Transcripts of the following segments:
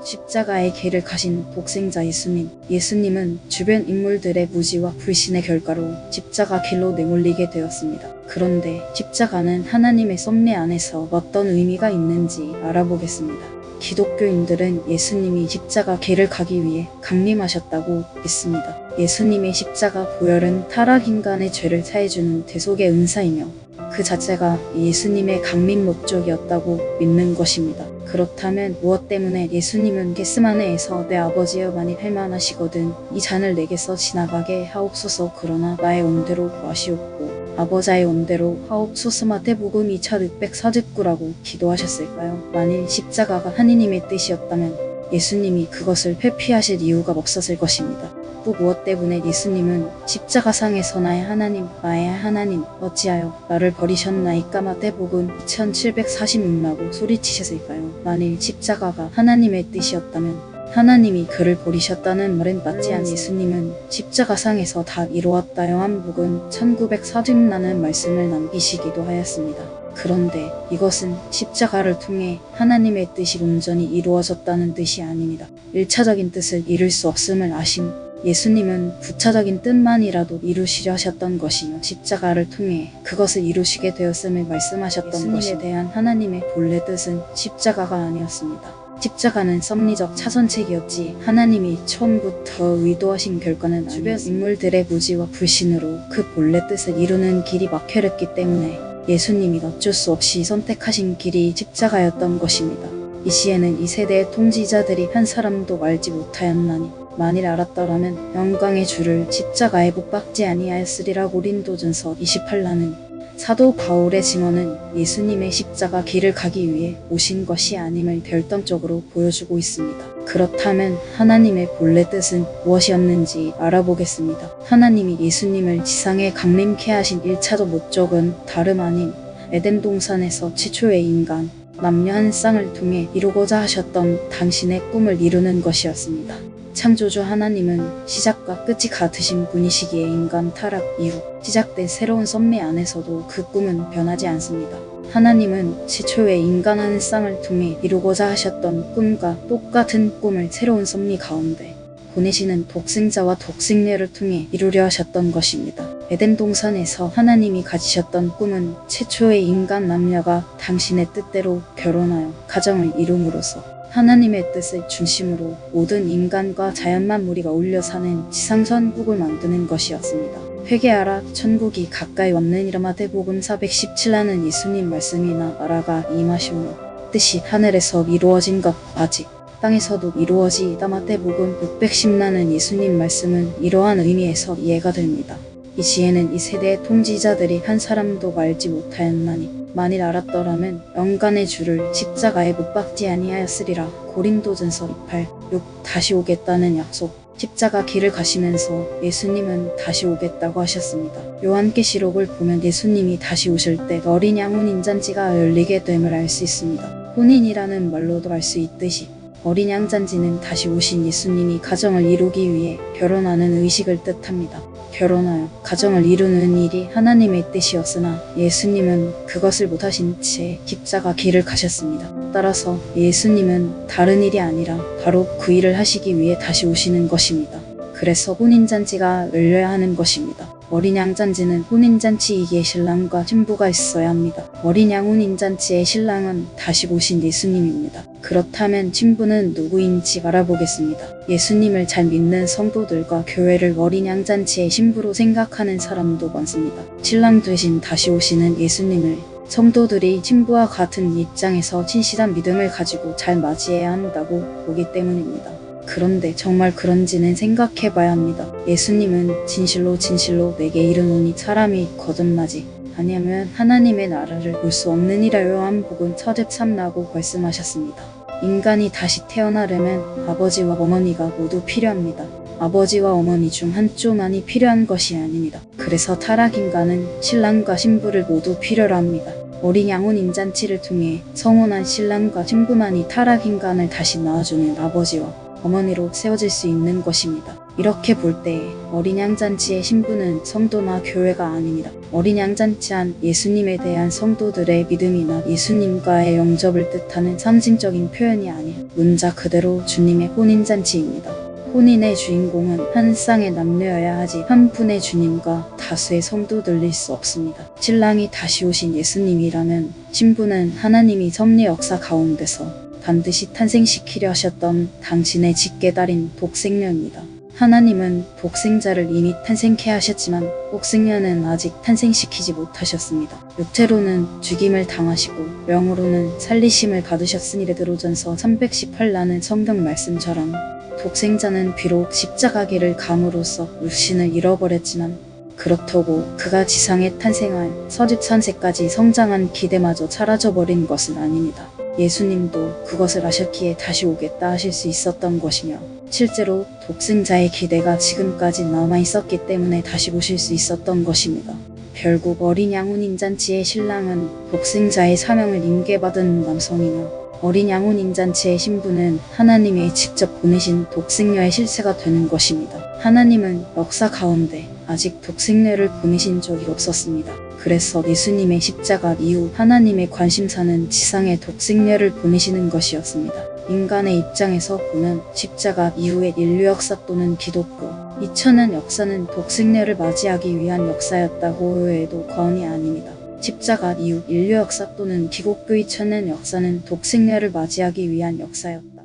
십자가의 길을 가신 독생자 예수님. 예수님은 주변 인물들의 무지와 불신의 결과로 십자가 길로 내몰리게 되었습니다. 그런데 십자가는 하나님의 섭리 안에서 어떤 의미가 있는지 알아보겠습니다. 기독교인들은 예수님이 십자가 길을 가기 위해 강림하셨다고 믿습니다. 예수님의 십자가 보혈은 타락 인간의 죄를 사해주는 대속의 은사이며 그 자체가 예수님의 강림 목적이었다고 믿는 것입니다. 그렇다면 무엇 때문에 예수님은 겟세마네에서 내 아버지여 만일 할만하시거든 이 잔을 내게서 지나가게 하옵소서 그러나 나의 원대로 마시옵고 아버지의 원대로 하옵소서 마태복음 2649라고 기도하셨을까요? 만일 십자가가 하느님의 뜻이었다면 예수님이 그것을 회피하실 이유가 없었을 것입니다. 또 무엇 때문에 예수님은 십자가상에서 나의 하나님 어찌하여 나를 버리셨나이까 마태복음 2746라고 소리치셨을까요? 만일 십자가가 하나님의 뜻이었다면 하나님이 그를 버리셨다는 말은 맞지 않은 예수님은 십자가상에서 다 이루었다 요한복음 1940라는 말씀을 남기시기도 하였습니다. 그런데 이것은 십자가를 통해 하나님의 뜻이 온전히 이루어졌다는 뜻이 아닙니다. 1차적인 뜻을 이룰 수 없음을 아신 예수님은 부차적인 뜻만이라도 이루시려 하셨던 것이며 십자가를 통해 그것을 이루시게 되었음을 말씀하셨던 것에 대한 하나님의 본래 뜻은 십자가가 아니었습니다. 십자가는 섭리적 차선책이었지 하나님이 처음부터 의도하신 결과는 주변 인물들의 무지와 불신으로 그 본래 뜻을 이루는 길이 막혀졌기 때문에 예수님이 어쩔 수 없이 선택하신 길이 십자가였던 것입니다. 이 시에는 이 세대의 통치자들이 한 사람도 알지 못하였나니 만일 알았더라면 영광의 주를 십자가에 못 박지 아니하였으리라. 고린도전서 28라는 사도 바울의 증언은 예수님의 십자가 길을 가기 위해 오신 것이 아님을 결정적으로 보여주고 있습니다. 그렇다면 하나님의 본래 뜻은 무엇이었는지 알아보겠습니다. 하나님이 예수님을 지상에 강림케 하신 1차적 목적은 다름 아닌 에덴 동산에서 최초의 인간 남녀 한 쌍을 통해 이루고자 하셨던 당신의 꿈을 이루는 것이었습니다. 창조주 하나님은 시작과 끝이 같으신 분이시기에 인간 타락 이후 시작된 새로운 섭리 안에서도 그 꿈은 변하지 않습니다. 하나님은 최초의 인간 한 쌍을 통해 이루고자 하셨던 꿈과 똑같은 꿈을 새로운 섭리 가운데 보내시는 독생자와 독생녀를 통해 이루려 하셨던 것입니다. 에덴 동산에서 하나님이 가지셨던 꿈은 최초의 인간 남녀가 당신의 뜻대로 결혼하여 가정을 이룸으로써 하나님의 뜻을 중심으로 모든 인간과 자연 만물이 어울려 사는 지상천국을 만드는 것이었습니다. 회개하라 천국이 가까이 왔느니라. 마태복음 417라는 예수님 말씀이나 나라가 임하시오며 뜻이 하늘에서 이루어진 것 아직 땅에서도 이루어지이다. 마태복음 610라는 예수님 말씀은 이러한 의미에서 이해가 됩니다. 이 시에는 이 세대의 통치자들이 한 사람도 알지 못하였나니 만일 알았더라면 영광의 주를 십자가에 못 박지 아니하였으리라. 고린도전서 28:6 다시 오겠다는 약속. 십자가 길을 가시면서 예수님은 다시 오겠다고 하셨습니다. 요한계시록을 보면 예수님이 다시 오실 때 어린 양 혼인잔치가 열리게 됨을 알 수 있습니다. 혼인이라는 말로도 알 수 있듯이 어린 양 잔치는 다시 오신 예수님이 가정을 이루기 위해 결혼하는 의식을 뜻합니다. 결혼하여 가정을 이루는 일이 하나님의 뜻이었으나 예수님은 그것을 못하신 채 십자가 길을 가셨습니다. 따라서 예수님은 다른 일이 아니라 바로 그 일을 하시기 위해 다시 오시는 것입니다. 그래서 혼인잔치가 열려야 하는 것입니다. 어린 양 잔치는 혼인잔치이기에 신랑과 신부가 있어야 합니다. 어린 양 혼인잔치의 신랑은 다시 오신 예수님입니다. 그렇다면 신부는 누구인지 알아보겠습니다. 예수님을 잘 믿는 성도들과 교회를 어린 양 잔치의 신부로 생각하는 사람도 많습니다. 신랑 대신 다시 오시는 예수님을 성도들이 신부와 같은 입장에서 진실한 믿음을 가지고 잘 맞이해야 한다고 보기 때문입니다. 그런데 정말 그런지는 생각해봐야 합니다. 예수님은 진실로 내게 이르노니 사람이 거듭나지 아니하면 하나님의 나라를 볼 수 없느니라. 요한복음 4:3라고 말씀하셨습니다. 인간이 다시 태어나려면 아버지와 어머니가 모두 필요합니다. 아버지와 어머니 중 한쪽만이 필요한 것이 아닙니다. 그래서 타락 인간은 신랑과 신부를 모두 필요로 합니다. 어린 양 혼인잔치를 통해 성혼한 신랑과 신부만이 타락 인간을 다시 낳아주는 아버지와 어머니로 세워질 수 있는 것입니다. 이렇게 볼 때 어린 양잔치의 신부는 성도나 교회가 아닙니다. 어린 양잔치한 예수님에 대한 성도들의 믿음이나 예수님과의 영접을 뜻하는 상징적인 표현이 아닌 문자 그대로 주님의 혼인잔치입니다. 혼인의 주인공은 한 쌍의 남녀여야 하지 한 분의 주님과 다수의 성도들일 수 없습니다. 신랑이 다시 오신 예수님이라면 신부는 하나님이 섭리 역사 가운데서 반드시 탄생시키려 하셨던 당신의 직계달인 독생녀입니다. 하나님은 독생자를 이미 탄생케 하셨지만 독생녀는 아직 탄생시키지 못하셨습니다. 육체로는 죽임을 당하시고 영으로는 살리심을 받으셨으니 베드로전서 318라는 성경 말씀처럼 독생자는 비록 십자가 길을 감으로써 육신을 잃어버렸지만 그렇다고 그가 지상에 탄생할 서집산세까지 성장한 기대마저 사라져버린 것은 아닙니다. 예수님도 그것을 아셨기에 다시 오겠다 하실 수 있었던 것이며 실제로 독생자의 기대가 지금까지 남아있었기 때문에 다시 오실 수 있었던 것입니다. 결국 어린 양 혼인잔치의 신랑은 독생자의 사명을 임계받은 남성이며 어린 양 혼인잔치의 신부는 하나님의 직접 보내신 독생녀의 실체가 되는 것입니다. 하나님은 역사 가운데 아직 독생녀를 보내신 적이 없었습니다. 그래서 예수님의 십자가 이후 하나님의 관심사는 지상에 독생녀를 보내시는 것이었습니다. 인간의 입장에서 보면 십자가 이후의 인류 역사 또는 기독교 2000년 역사는 독생녀를 맞이하기 위한 역사였다고 해도 과언이 아닙니다. 십자가 이후 인류 역사 또는 기독교 2000년 역사는 독생녀를 맞이하기 위한 역사였다.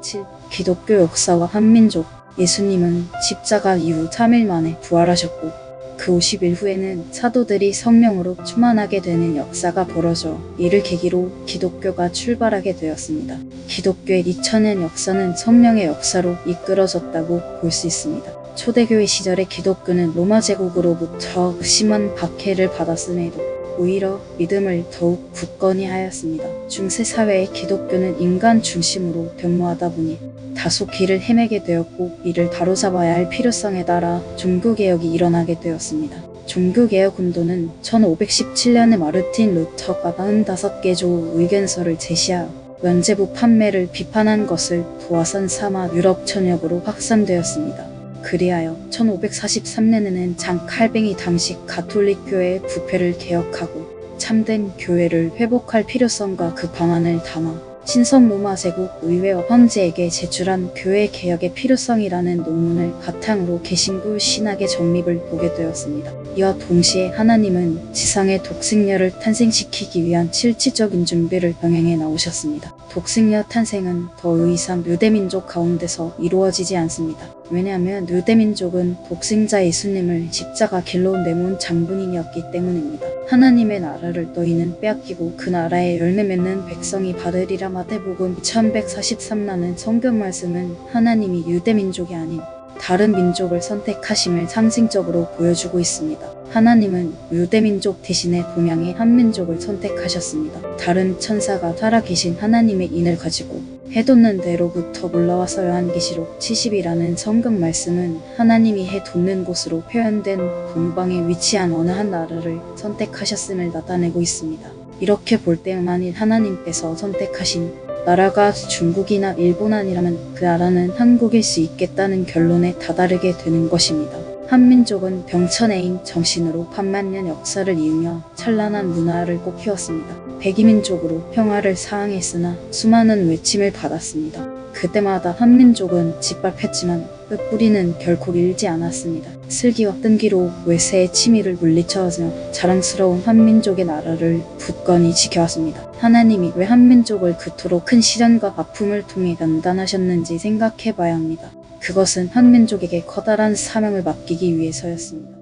7. 기독교 역사와 한민족. 예수님은 십자가 이후 3일 만에 부활하셨고 그 50일 후에는 사도들이 성령으로 충만하게 되는 역사가 벌어져 이를 계기로 기독교가 출발하게 되었습니다. 기독교의 2000년 역사는 성령의 역사로 이끌어졌다고 볼 수 있습니다. 초대교회 시절의 기독교는 로마 제국으로부터 심한 박해를 받았음에도 오히려 믿음을 더욱 굳건히 하였습니다. 중세 사회의 기독교는 인간 중심으로 변모하다 보니 다소 길을 헤매게 되었고 이를 바로잡아야 할 필요성에 따라 종교개혁이 일어나게 되었습니다. 종교개혁 운동은 1517년에 마르틴 루터가 45개 조 의견서를 제시하여 면제부 판매를 비판한 것을 도화선 삼아 유럽 전역으로 확산되었습니다. 그리하여 1543년에는 장 칼뱅이 당시 가톨릭 교회의 부패를 개혁하고 참된 교회를 회복할 필요성과 그 방안을 담아 신성 로마 제국 의회와 황제에게 제출한 교회 개혁의 필요성이라는 논문을 바탕으로 개신교 신학의 정립을 보게 되었습니다. 이와 동시에 하나님은 지상의 독생녀를 탄생시키기 위한 실질적인 준비를 병행해 나오셨습니다. 독생녀 탄생은 더 이상 유대민족 가운데서 이루어지지 않습니다. 왜냐하면 유대민족은 독생자 예수님을 십자가 길로 내몬 장본인이었기 때문입니다. 하나님의 나라를 너희는 빼앗기고 그 나라에 열매 맺는 백성이 받으리라. 마태복음 2143라는 성경 말씀은 하나님이 유대민족이 아닌 다른 민족을 선택하심을 상징적으로 보여주고 있습니다. 하나님은 유대민족 대신에 동양의 한민족을 선택하셨습니다. 다른 천사가 살아계신 하나님의 인을 가지고 해돋는 데로부터 올라와서 요한계시록 70이라는 성경 말씀은 하나님이 해 돋는 곳으로 표현된 동방에 위치한 어느 한 나라를 선택하셨음을 나타내고 있습니다. 이렇게 볼 때 만일 하나님께서 선택하신 나라가 중국이나 일본 아니라면 그 나라는 한국일 수 있겠다는 결론에 다다르게 되는 것입니다. 한민족은 병천해인 정신으로 반만년 역사를 이으며 찬란한 문화를 꽃피웠습니다. 백이민족으로 평화를 사항했으나 수많은 외침을 받았습니다. 그때마다 한민족은 짓밟혔지만 끝뿌리는 결코 밀지 않았습니다. 슬기와 끈기로 외세의 침입을 물리쳐서 자랑스러운 한민족의 나라를 굳건히 지켜왔습니다. 하나님이 왜 한민족을 그토록 큰 시련과 아픔을 통해 연단하셨는지 생각해봐야 합니다. 그것은 한민족에게 커다란 사명을 맡기기 위해서였습니다.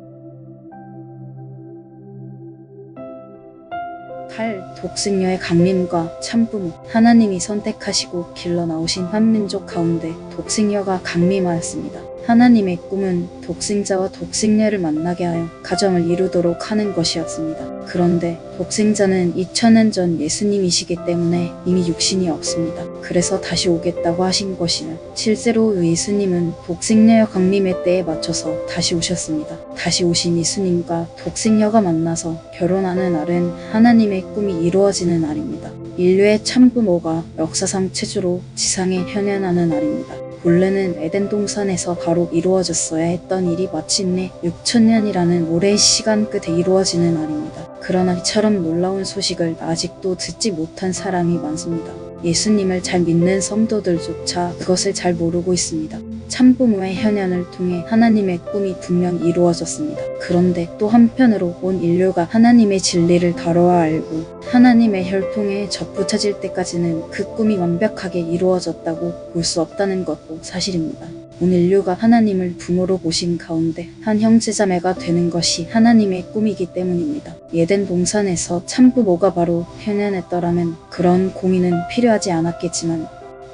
8. 독생녀의 강림과 참부모. 하나님이 선택하시고 길러 나오신 한민족 가운데 독생녀가 강림하였습니다. 하나님의 꿈은 독생자와 독생녀를 만나게 하여 가정을 이루도록 하는 것이었습니다. 그런데 독생자는 2000년 전 예수님이시기 때문에 이미 육신이 없습니다. 그래서 다시 오겠다고 하신 것이며 실제로 예수님은 독생녀 강림의 때에 맞춰서 다시 오셨습니다. 다시 오신 예수님과 독생녀가 만나서 결혼하는 날은 하나님의 꿈이 이루어지는 날입니다. 인류의 참부모가 역사상 최초로 지상에 현현하는 날입니다. 본래는 에덴 동산에서 바로 이루어졌어야 했던 일이 마침내 6000년이라는 오랜 시간 끝에 이루어지는 날입니다. 그러나 이처럼 놀라운 소식을 아직도 듣지 못한 사람이 많습니다. 예수님을 잘 믿는 성도들조차 그것을 잘 모르고 있습니다. 참부모의 현현을 통해 하나님의 꿈이 분명 이루어졌습니다. 그런데 또 한편으로 온 인류가 하나님의 진리를 다뤄야 알고 하나님의 혈통에 접붙여질 때까지는 그 꿈이 완벽하게 이루어졌다고 볼 수 없다는 것도 사실입니다. 온 인류가 하나님을 부모로 모신 가운데 한 형제자매가 되는 것이 하나님의 꿈이기 때문입니다. 에덴 동산에서 참부모가 바로 현현했더라면 그런 공의는 필요하지 않았겠지만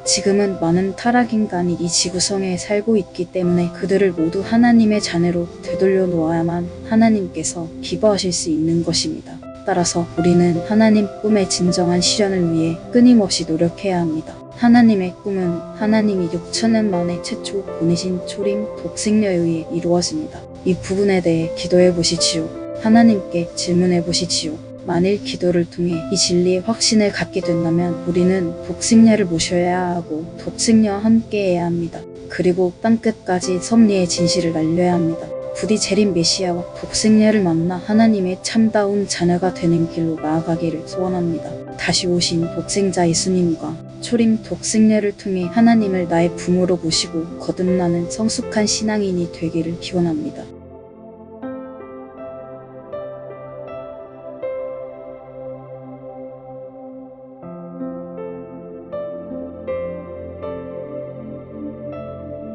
지금은 많은 타락인간이 이 지구성에 살고 있기 때문에 그들을 모두 하나님의 자녀로 되돌려 놓아야만 하나님께서 기뻐하실 수 있는 것입니다. 따라서 우리는 하나님 꿈의 진정한 실현을 위해 끊임없이 노력해야 합니다. 하나님의 꿈은 하나님이 6000년 만에 최초 보내신 초림 독생녀에 의해 이루어집니다. 이 부분에 대해 기도해 보시지요. 하나님께 질문해 보시지요. 만일 기도를 통해 이 진리의 확신을 갖게 된다면 우리는 독생녀를 모셔야 하고 독생녀와 함께해야 합니다. 그리고 땅끝까지 섭리의 진실을 알려야 합니다. 부디 재림 메시아와 독생녀를 만나 하나님의 참다운 자녀가 되는 길로 나아가기를 소원합니다. 다시 오신 독생자 예수님과 초림 독생녀를 통해 하나님을 나의 부모로 모시고 거듭나는 성숙한 신앙인이 되기를 기원합니다.